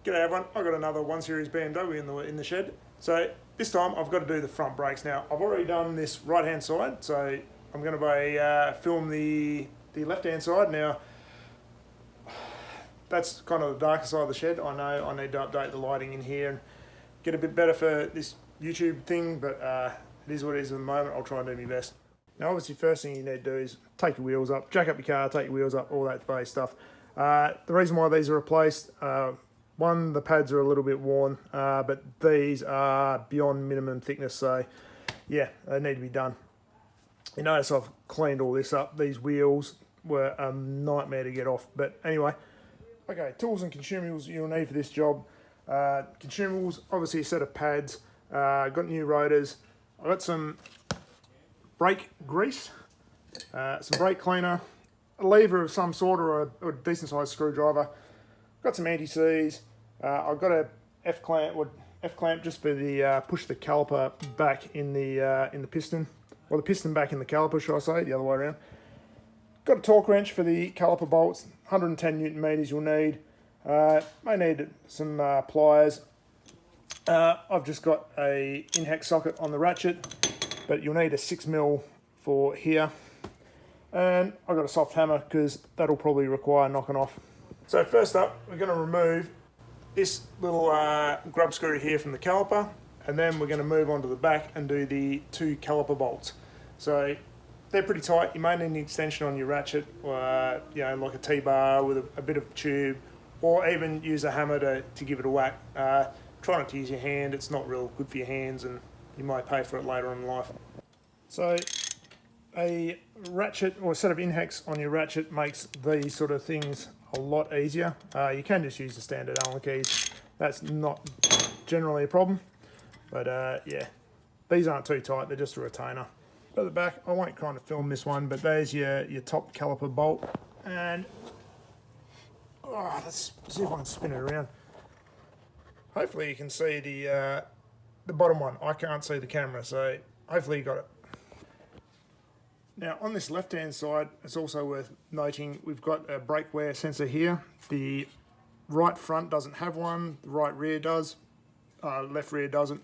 G'day everyone, I've got another 1 Series BMW in the shed. So this time I've got to do the front brakes. Now I've already done this right hand side, so I'm going to film the left hand side. Now that's kind of the darker side of the shed. I know I need to update the lighting in here and get a bit better for this YouTube thing, but it is what it is at the moment. I'll try and do my best. Now obviously first thing you need to do is take your wheels up, jack up your car, take your wheels up, all that base stuff. The reason why these are replaced, one, the pads are a little bit worn, but these are beyond minimum thickness, so yeah, they need to be done. You notice I've cleaned all this up. These wheels were a nightmare to get off, but anyway. Okay, tools and consumables you'll need for this job. Consumables, obviously a set of pads, got new rotors, I've got some brake grease, some brake cleaner, a lever of some sort or a decent sized screwdriver, got some anti-seize, I've got a F-clamp just for the push the caliper back in the piston, or the piston back in the caliper, should I say, the other way around. Got a torque wrench for the caliper bolts, 110 Newton meters you'll need. May need some pliers. I've just got a in-hex socket on the ratchet, but you'll need a 6mm for here. And I've got a soft hammer because that'll probably require knocking off. So first up, we're going to remove this little grub screw here from the caliper, and then we're going to move on to the back and do the 2 caliper bolts. So they're pretty tight. You may need an extension on your ratchet, or you know, like a T-bar with a bit of tube, or even use a hammer to give it a whack. Try not to use your hand. It's not real good for your hands, and you might pay for it later on in life. So a ratchet or a set of in-hex on your ratchet makes these sort of things a lot easier. You can just use the standard Allen keys. That's not generally a problem, but yeah, these aren't too tight. They're just a retainer. At the back, I won't kind of film this one, but there's your top caliper bolt, and let's see if I can spin it around. Hopefully you can see the bottom one. I can't see the camera, so hopefully you got it. Now on this left hand side, it's also worth noting we've got a brake wear sensor here. The right front doesn't have one, the right rear does, left rear doesn't.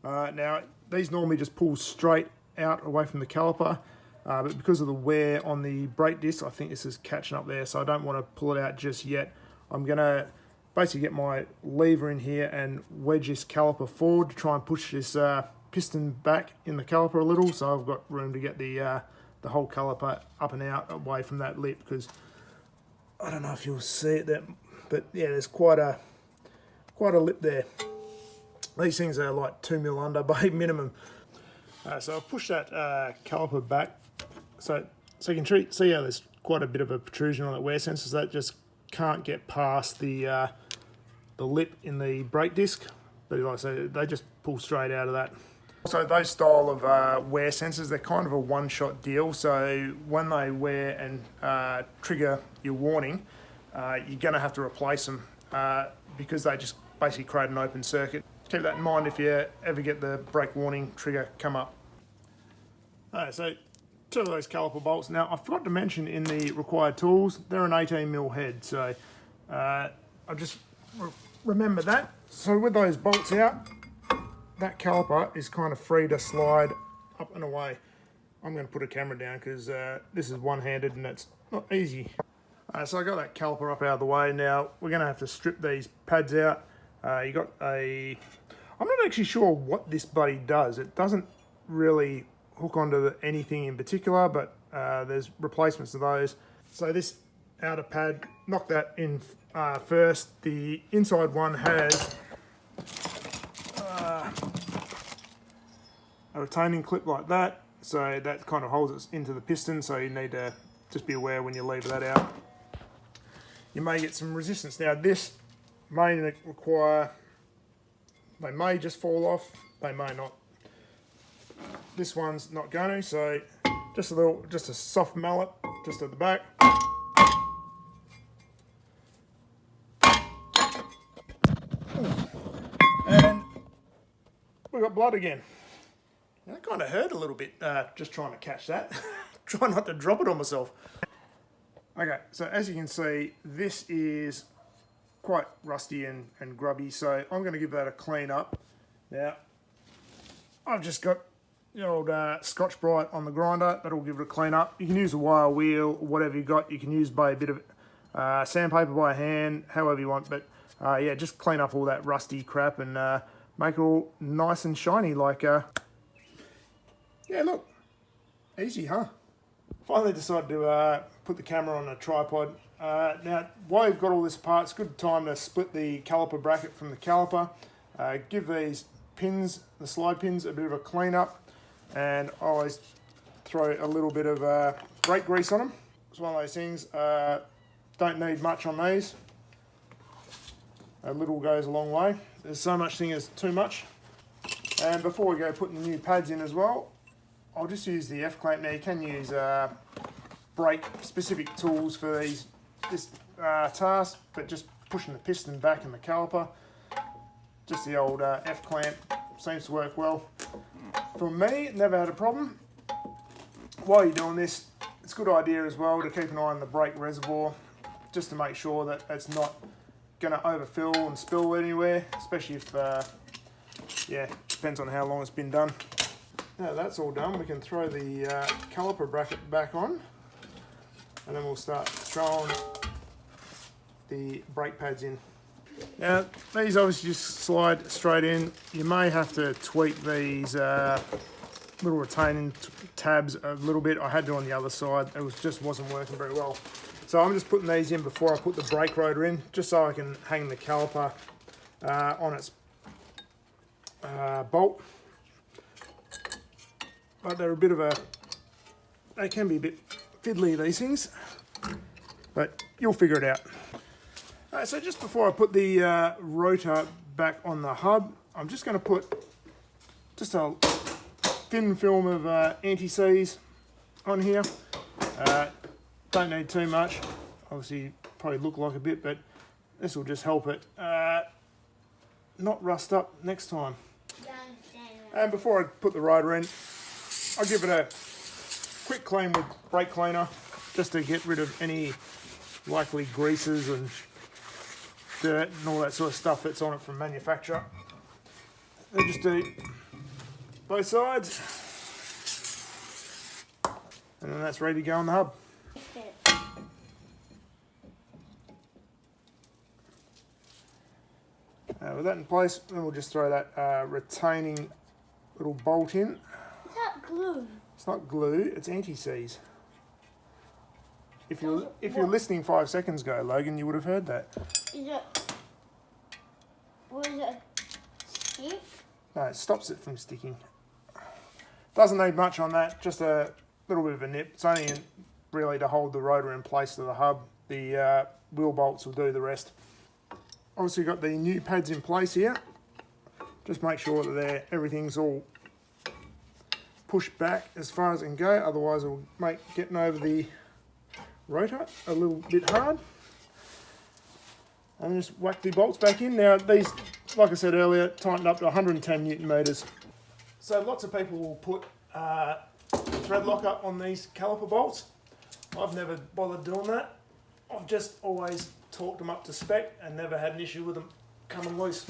Now these normally just pull straight out away from the caliper, but because of the wear on the brake disc, I think this is catching up there, so I don't want to pull it out just yet. I'm going to basically get my lever in here and wedge this caliper forward to try and push this piston back in the caliper a little, so I've got room to get the whole caliper up and out away from that lip, because I don't know if you'll see it there, but yeah, there's quite a lip there. These things are like 2mm under by minimum. So I'll push that caliper back, so you can see how there's quite a bit of a protrusion on that wear sensor, so that just can't get past the lip in the brake disc, but like I say, they just pull straight out of that. So those style of wear sensors, they're kind of a one-shot deal, so when they wear and trigger your warning, you're going to have to replace them because they just basically create an open circuit. Keep that in mind if you ever get the brake warning trigger come up. So 2 of those caliper bolts. Now I forgot to mention in the required tools, they're an 18mm head, so I just remember that. So with those bolts out, that caliper is kind of free to slide up and away. I'm going to put a camera down because this is one-handed and it's not easy. So I got that caliper up out of the way. Now we're going to have to strip these pads out. You got I'm not actually sure what this buddy does. It doesn't really hook onto anything in particular, but there's replacements of those. So this outer pad, knock that in first. The inside one has a retaining clip like that, so that kind of holds it into the piston, so you need to just be aware when you lever that out. You may get some resistance. Now this may require, they may just fall off, they may not. This one's not going to, so just a soft mallet just at the back. And we got blood again. That kind of hurt a little bit, just trying to catch that. Try not to drop it on myself. Okay, so as you can see, this is quite rusty and grubby, so I'm going to give that a clean up. Now, I've just got the old Scotch Brite on the grinder. That'll give it a clean up. You can use a wire wheel, whatever you got. You can use by a bit of sandpaper by hand, however you want. But yeah, just clean up all that rusty crap and make it all nice and shiny. Like, yeah, look, easy, huh? Finally decided to put the camera on a tripod. Now, while you've got all this apart, it's a good time to split the caliper bracket from the caliper. Give these pins, the slide pins, a bit of a clean up, and I always throw a little bit of brake grease on them. It's one of those things, don't need much on these. A little goes a long way. There's so much thing as too much. And before we go putting the new pads in as well, I'll just use the F-clamp. Now you can use brake specific tools for this task, but just pushing the piston back in the caliper, just the old F-clamp seems to work well. For me, never had a problem. While you're doing this, it's a good idea as well to keep an eye on the brake reservoir, just to make sure that it's not going to overfill and spill anywhere, especially if, yeah, depends on how long it's been done. Now that's all done, we can throw the caliper bracket back on, and then we'll start throwing the brake pads in. Now these obviously just slide straight in. You may have to tweak these little retaining tabs a little bit. I had to on the other side, it just wasn't working very well. So I'm just putting these in before I put the brake rotor in, just so I can hang the caliper on its bolt. But they're a bit of a, they can be a bit fiddly, these things, but you'll figure it out. So just before I put the rotor back on the hub, I'm just going to put just a thin film of anti-seize on here. Don't need too much, obviously probably look like a bit, but this will just help it not rust up next time. And before I put the rotor in, I'll give it a quick clean with brake cleaner, just to get rid of any likely greases and dirt and all that sort of stuff that's on it from manufacturer. Then just do both sides, and then that's ready to go on the hub. With that in place, then we'll just throw that retaining little bolt in. It's not glue. It's not glue, it's anti-seize. If you're listening 5 seconds ago, Logan, you would have heard that. Is it? What is it? Stick? No, it stops it from sticking. Doesn't need much on that, just a little bit of a nip. It's only really to hold the rotor in place to the hub. The wheel bolts will do the rest. Obviously got the new pads in place here. Just make sure that everything's all pushed back as far as it can go, otherwise it'll make getting over the rotor a little bit hard. And just whack the bolts back in. Now these, like I said earlier, tightened up to 110 Newton meters. So lots of people will put thread locker on these caliper bolts. I've never bothered doing that. I've just always torqued them up to spec and never had an issue with them coming loose.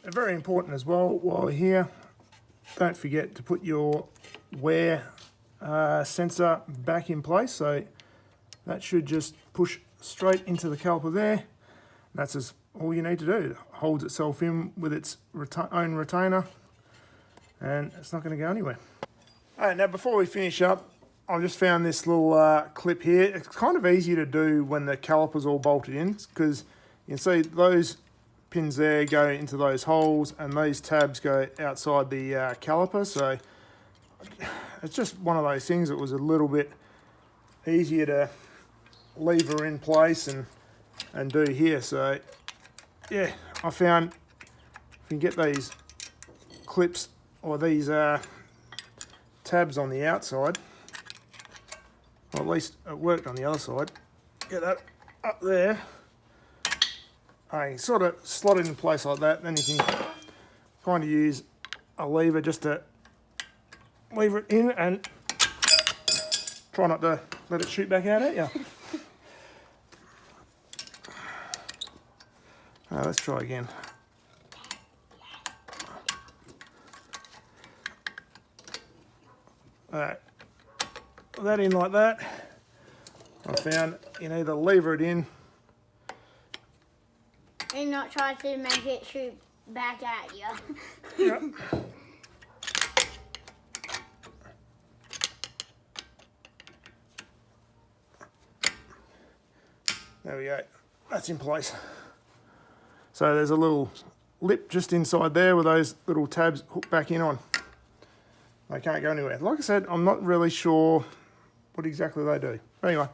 Very important as well, while you're here, don't forget to put your wear sensor back in place. So that should just push straight into the caliper there. That's all you need to do. It holds itself in with its own retainer, and it's not going to go anywhere. All right, now before we finish up, I just found this little clip here. It's kind of easy to do when the caliper's all bolted in, because you can see those pins there go into those holes, and these tabs go outside the caliper. So it's just one of those things that was a little bit easier to lever in place and do here. So yeah, I found if you can get these clips or these tabs on the outside, or at least it worked on the other side, get that up there. Sort of slot it in place like that, then you can kind of use a lever just to lever it in, and Try not to let it shoot back out at you. Let's try again. Alright, put that in like that. I found you need to lever it in. And not try to make it shoot back at you. Yep. There we go. That's in place. So there's a little lip just inside there with those little tabs hooked back in on. They can't go anywhere. Like I said, I'm not really sure what exactly they do. Anyway.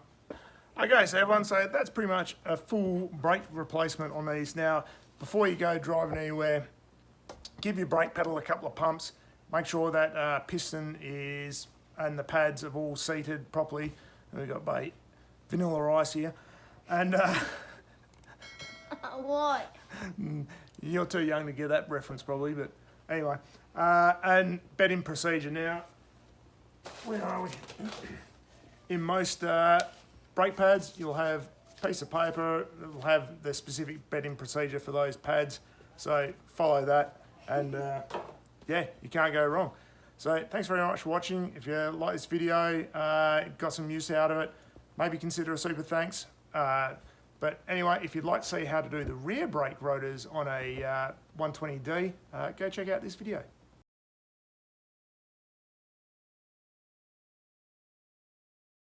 Okay, so everyone, so that's pretty much a full brake replacement on these. Now, before you go driving anywhere, give your brake pedal a couple of pumps. Make sure that piston is and the pads have all seated properly. And we've got vanilla ice here. And What? you're too young to get that reference probably, but anyway. And bedding procedure. Now, where are we? In most brake pads, you'll have a piece of paper that will have the specific bedding procedure for those pads. So follow that, and yeah, you can't go wrong. So thanks very much for watching. If you like this video, got some use out of it, maybe consider a super thanks. But anyway, if you'd like to see how to do the rear brake rotors on a 120D, go check out this video.